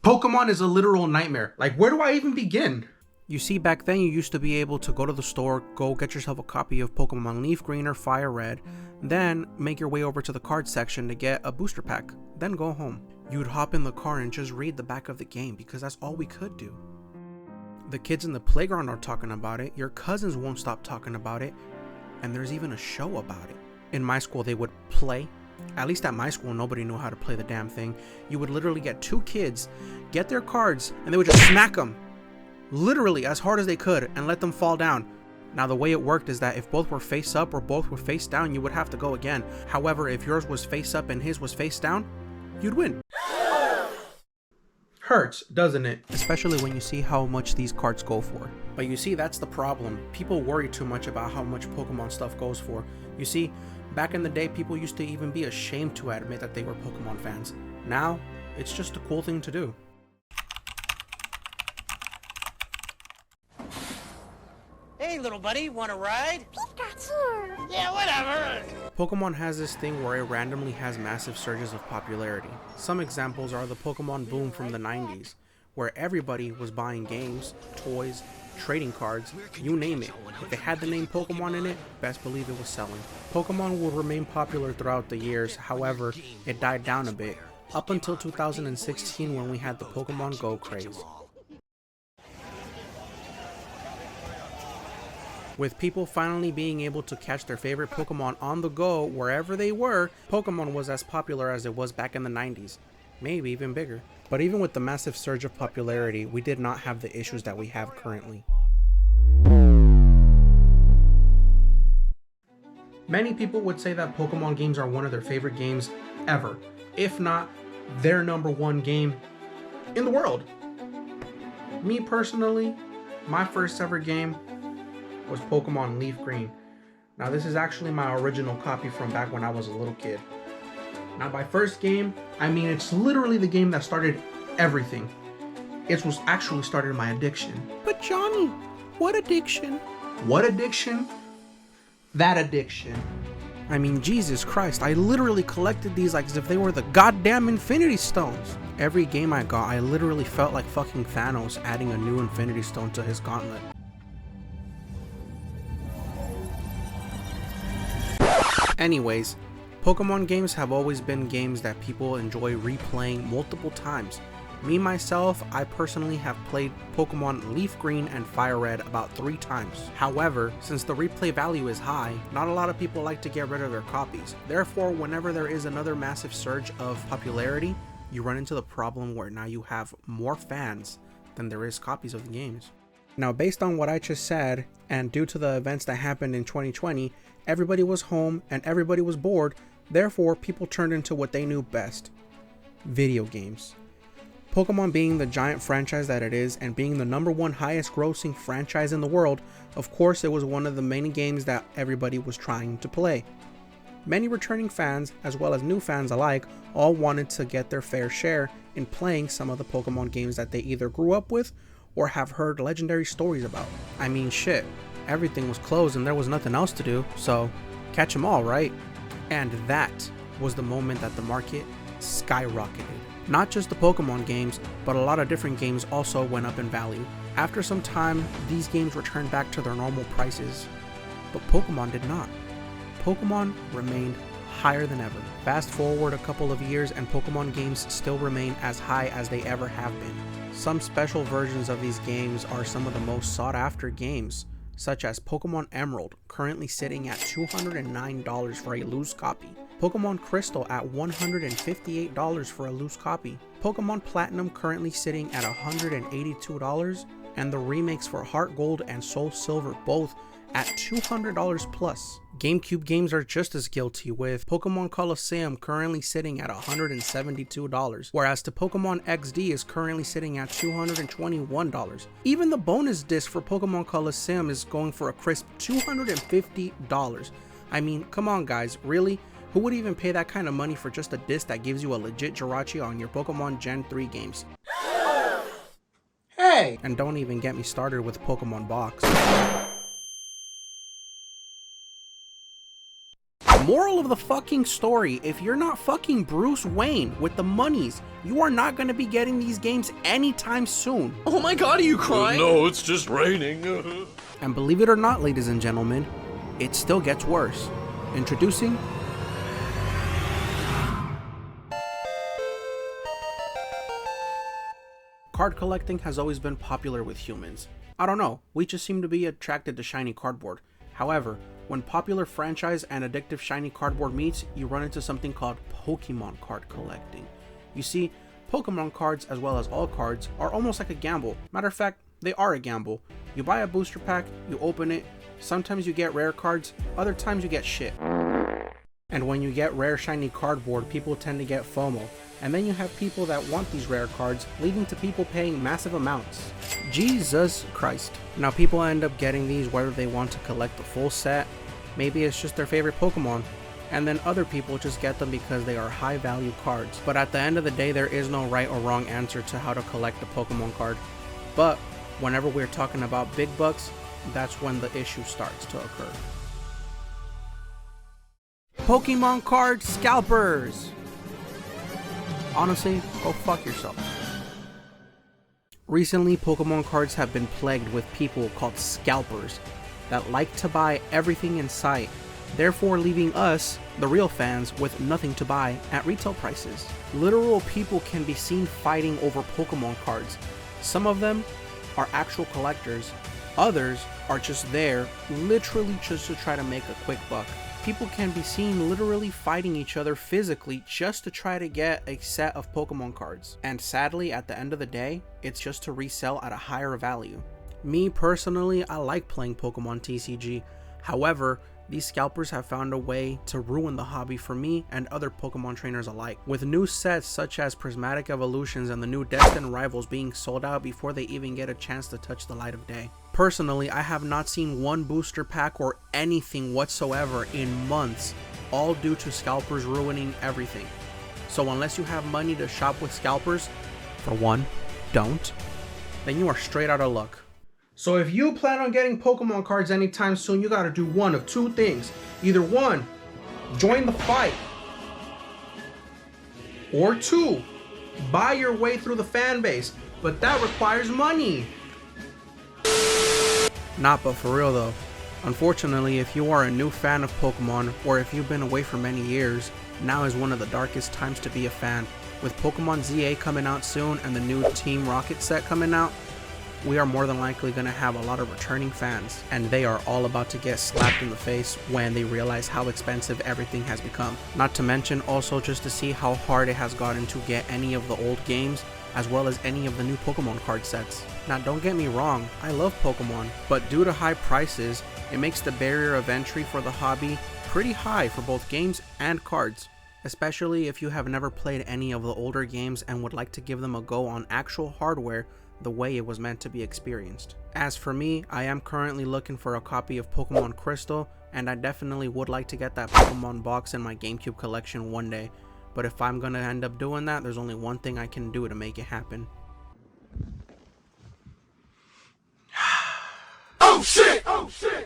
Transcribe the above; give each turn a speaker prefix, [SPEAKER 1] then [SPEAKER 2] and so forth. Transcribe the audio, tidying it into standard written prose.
[SPEAKER 1] Pokemon is a literal nightmare. Like, where do I even begin?
[SPEAKER 2] You see, back then you used to be able to go to the store, go get yourself a copy of Pokemon Leaf Green or Fire Red, then make your way over to the card section to get a booster pack, then go home. You'd hop in the car and just read the back of the game because that's all we could do. The kids in the playground are talking about it, your cousins won't stop talking about it, and there's even a show about it. In my school they would play. At least at my school, nobody knew how to play the damn thing. You would literally get two kids, get their cards, and they would just smack them. Literally as hard as they could and let them fall down. Now the way it worked is that if both were face up or both were face down, you would have to go again. However, if yours was face up and his was face down, you'd win.
[SPEAKER 1] Hurts, doesn't it?
[SPEAKER 2] Especially when you see how much these cards go for. But you see, that's the problem. People worry too much about how much Pokemon stuff goes for. You see, back in the day, people used to even be ashamed to admit that they were Pokemon fans. Now, it's just a cool thing to do.
[SPEAKER 3] Hey, little buddy, want a ride?
[SPEAKER 4] Pikachu!
[SPEAKER 3] Yeah, whatever.
[SPEAKER 2] Pokemon has this thing where it randomly has massive surges of popularity. Some examples are the Pokemon boom from the 90s, where everybody was buying games, toys, trading cards, you name it. If it had the name Pokemon in it, best believe it was selling. Pokemon will remain popular throughout the years, however, it died down a bit, up until 2016 when we had the Pokemon Go craze. With people finally being able to catch their favorite Pokemon on the go wherever they were, Pokemon was as popular as it was back in the 90s, maybe even bigger. But even with the massive surge of popularity, we did not have the issues that we have currently.
[SPEAKER 1] Many people would say that Pokemon games are one of their favorite games ever, if not their #1 game in the world. Me personally, my first ever game was Pokemon Leaf Green. Now this is actually my original copy from back when I was a little kid. Now by first game, I mean it's literally the game that started everything. It was actually started my addiction.
[SPEAKER 2] But Johnny, what addiction?
[SPEAKER 1] What addiction? That addiction.
[SPEAKER 2] I mean, Jesus Christ, I literally collected these like as if they were the goddamn Infinity Stones. Every game I got, I literally felt like fucking Thanos adding a new Infinity Stone to his gauntlet. Anyways, Pokemon games have always been games that people enjoy replaying multiple times. Me myself, I personally have played Pokemon Leaf Green and Fire Red about 3 times. However, since the replay value is high, not a lot of people like to get rid of their copies. Therefore, whenever there is another massive surge of popularity, you run into the problem where now you have more fans than there is copies of the games. Now, based on what I just said, and due to the events that happened in 2020, everybody was home and everybody was bored, therefore people turned into what they knew best: video games. Pokemon being the giant franchise that it is and being the #1 highest grossing franchise in the world, of course it was one of the many games that everybody was trying to play. Many returning fans, as well as new fans alike, all wanted to get their fair share in playing some of the Pokemon games that they either grew up with or have heard legendary stories about. I mean, shit, everything was closed and there was nothing else to do, so catch 'em all, right? And that was the moment that the market skyrocketed. Not just the Pokemon games, but a lot of different games also went up in value. After some time, these games returned back to their normal prices, but Pokemon did not. Pokemon remained higher than ever. Fast forward a couple of years and Pokemon games still remain as high as they ever have been. Some special versions of these games are some of the most sought after games, such as Pokemon Emerald, currently sitting at $209 for a loose copy. Pokemon Crystal at $158 for a loose copy. Pokemon Platinum currently sitting at $182, and the remakes for Heart Gold and Soul Silver both at $200 plus. GameCube games are just as guilty, with Pokemon Colosseum currently sitting at $172, whereas the Pokemon XD is currently sitting at $221. Even the bonus disc for Pokemon Colosseum is going for a crisp $250. I mean, come on guys, really? Who would even pay that kind of money for just a disc that gives you a legit Jirachi on your Pokemon Gen 3 games?
[SPEAKER 1] Hey!
[SPEAKER 2] And don't even get me started with Pokemon Box. Moral of the fucking story, if you're not fucking Bruce Wayne with the monies, you are not gonna be getting these games anytime soon.
[SPEAKER 4] Oh my god, are you crying?
[SPEAKER 5] No, it's just raining.
[SPEAKER 2] And believe it or not, ladies and gentlemen, it still gets worse. Introducing card collecting has always been popular with humans. I don't know, we just seem to be attracted to shiny cardboard. However, when popular franchise and addictive shiny cardboard meets, you run into something called Pokemon card collecting. You see, Pokemon cards, as well as all cards, are almost like a gamble. Matter of fact, they are a gamble. You buy a booster pack, you open it, sometimes you get rare cards, other times you get shit. And when you get rare shiny cardboard, people tend to get FOMO. And then you have people that want these rare cards, leading to people paying massive amounts. Jesus Christ. Now people end up getting these whether they want to collect the full set, maybe it's just their favorite Pokemon, and then other people just get them because they are high value cards. But at the end of the day, there is no right or wrong answer to how to collect a Pokemon card. But whenever we're talking about big bucks, that's when the issue starts to occur. Pokemon card scalpers! Honestly, go fuck yourself. Recently, Pokemon cards have been plagued with people called scalpers that like to buy everything in sight, therefore leaving us, the real fans, with nothing to buy at retail prices. Literal people can be seen fighting over Pokemon cards. Some of them are actual collectors, others are just there literally just to try to make a quick buck. People can be seen literally fighting each other physically just to try to get a set of Pokemon cards. And sadly, at the end of the day, it's just to resell at a higher value. Me personally, I like playing Pokemon TCG. However, these scalpers have found a way to ruin the hobby for me and other Pokemon trainers alike. With new sets such as Prismatic Evolutions and the new Destined Rivals being sold out before they even get a chance to touch the light of day. Personally, I have not seen one booster pack or anything whatsoever in months, all due to scalpers ruining everything. So unless you have money to shop with scalpers, for one, don't, then you are straight out of luck.
[SPEAKER 1] So if you plan on getting Pokemon cards anytime soon, you gotta do one of two things. Either one, join the fight. Or two, buy your way through the fan base. But that requires money.
[SPEAKER 2] Not but for real though. Unfortunately, if you are a new fan of Pokemon, or if you've been away for many years, now is one of the darkest times to be a fan. With Pokemon ZA coming out soon and the new Team Rocket set coming out, we are more than likely going to have a lot of returning fans, and they are all about to get slapped in the face when they realize how expensive everything has become. Not to mention also just to see how hard it has gotten to get any of the old games, as well as any of the new Pokemon card sets. Now don't get me wrong, I love Pokemon, but due to high prices, it makes the barrier of entry for the hobby pretty high for both games and cards. Especially if you have never played any of the older games and would like to give them a go on actual hardware the way it was meant to be experienced. As for me, I am currently looking for a copy of Pokemon Crystal, and I definitely would like to get that Pokemon box in my GameCube collection one day. But if I'm gonna end up doing that, there's only one thing I can do to make it happen.
[SPEAKER 5] Oh shit! Oh shit!